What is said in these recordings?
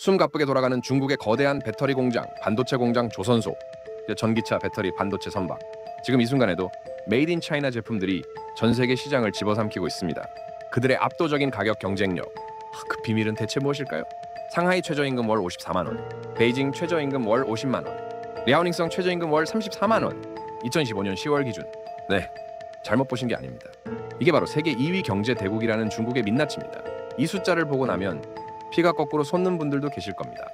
숨가쁘게 돌아가는 중국의 거대한 배터리 공장, 반도체 공장 조선소, 이제 전기차, 배터리, 반도체 선박. 지금 이 순간에도 메이드 인 차이나 제품들이 전 세계 시장을 집어삼키고 있습니다. 그들의 압도적인 가격 경쟁력. 그 비밀은 대체 무엇일까요? 상하이 최저임금 월 54만 원, 베이징 최저임금 월 50만 원, 랴오닝성 최저임금 월 34만 원. 2015년 10월 기준. 네, 잘못 보신 게 아닙니다. 이게 바로 세계 2위 경제 대국이라는 중국의 민낯입니다. 이 숫자를 보고 나면 피가 거꾸로 솟는 분들도 계실 겁니다.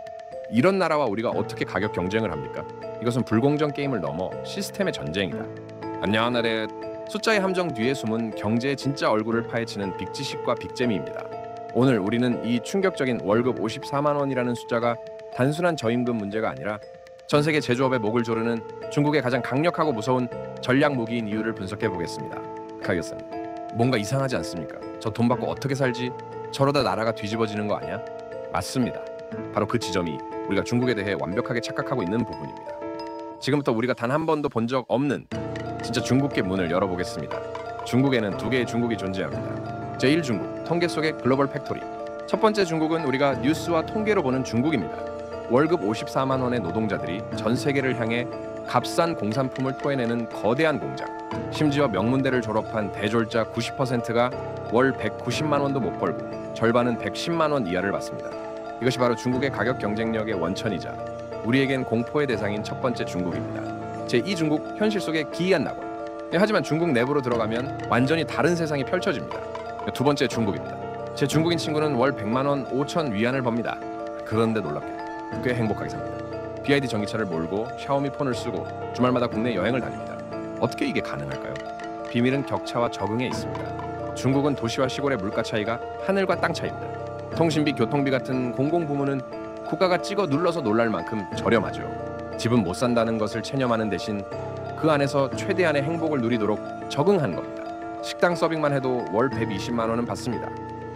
이런 나라와 우리가 어떻게 가격 경쟁을 합니까? 이것은 불공정 게임을 넘어 시스템의 전쟁이다. 안녕하세요. 숫자의 함정 뒤에 숨은 경제의 진짜 얼굴을 파헤치는 빅지식과 빅재미입니다. 오늘 우리는 이 충격적인 월급 54만 원이라는 숫자가 단순한 저임금 문제가 아니라 전 세계 제조업의 목을 조르는 중국의 가장 강력하고 무서운 전략 무기인 이유를 분석해 보겠습니다. 가겠습 뭔가 이상하지 않습니까? 저 돈 받고 어떻게 살지? 저러다 나라가 뒤집어지는 거 아니야? 맞습니다. 바로 그 지점이 우리가 중국에 대해 완벽하게 착각하고 있는 부분입니다. 지금부터 우리가 단 한 번도 본 적 없는 진짜 중국계 문을 열어보겠습니다. 중국에는 두 개의 중국이 존재합니다. 제1중국, 통계 속의 글로벌 팩토리. 첫 번째 중국은 우리가 뉴스와 통계로 보는 중국입니다. 월급 54만 원의 노동자들이 전 세계를 향해 값싼 공산품을 토해내는 거대한 공장. 심지어 명문대를 졸업한 대졸자 90%가 월 190만 원도 못 벌고 절반은 110만 원 이하를 받습니다. 이것이 바로 중국의 가격 경쟁력의 원천이자 우리에겐 공포의 대상인 첫 번째 중국입니다. 제2중국, 현실 속의 기이한 낙원. 하지만 중국 내부로 들어가면 완전히 다른 세상이 펼쳐집니다. 두 번째 중국입니다. 제 중국인 친구는 월 100만 원 5천 위안을 법니다. 그런데 놀랍게도 꽤 행복하게 삽니다. BYD 전기차를 몰고 샤오미 폰을 쓰고 주말마다 국내 여행을 다닙니다. 어떻게 이게 가능할까요? 비밀은 격차와 적응에 있습니다. 중국은 도시와 시골의 물가 차이가 하늘과 땅 차이입니다. 통신비, 교통비 같은 공공부문은 국가가 찍어 눌러서 놀랄 만큼 저렴하죠. 집은 못 산다는 것을 체념하는 대신 그 안에서 최대한의 행복을 누리도록 적응한 겁니다. 식당 서빙만 해도 월 120만 원은 받습니다.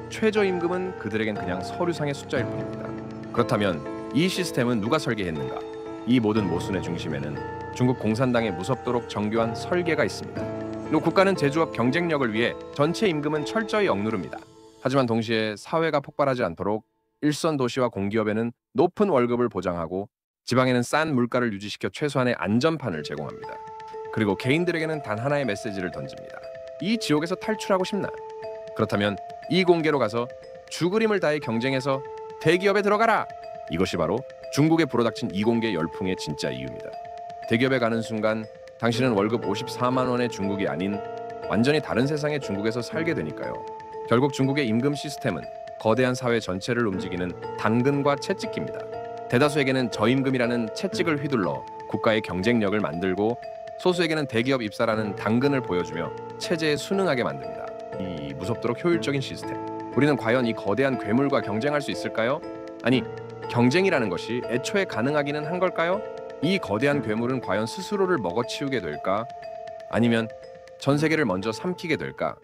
최저임금은 그들에겐 그냥 서류상의 숫자일 뿐입니다. 그렇다면 이 시스템은 누가 설계했는가? 이 모든 모순의 중심에는 중국 공산당의 무섭도록 정교한 설계가 있습니다. 또 국가는 제조업 경쟁력을 위해 전체 임금은 철저히 억누릅니다. 하지만 동시에 사회가 폭발하지 않도록 일선 도시와 공기업에는 높은 월급을 보장하고 지방에는 싼 물가를 유지시켜 최소한의 안전판을 제공합니다. 그리고 개인들에게는 단 하나의 메시지를 던집니다. 이 지옥에서 탈출하고 싶나? 그렇다면 이 공계로 가서 죽으림을 다해 경쟁해서 대기업에 들어가라! 이것이 바로 중국에 불어닥친 이공계 열풍의 진짜 이유입니다. 대기업에 가는 순간 당신은 월급 54만 원의 중국이 아닌 완전히 다른 세상의 중국에서 살게 되니까요. 결국 중국의 임금 시스템은 거대한 사회 전체를 움직이는 당근과 채찍기입니다. 대다수에게는 저임금이라는 채찍을 휘둘러 국가의 경쟁력을 만들고 소수에게는 대기업 입사라는 당근을 보여주며 체제에 순응하게 만듭니다. 이 무섭도록 효율적인 시스템. 우리는 과연 이 거대한 괴물과 경쟁할 수 있을까요? 아니, 경쟁이라는 것이 애초에 가능하기는 한 걸까요? 이 거대한 괴물은 과연 스스로를 먹어치우게 될까? 아니면 전 세계를 먼저 삼키게 될까?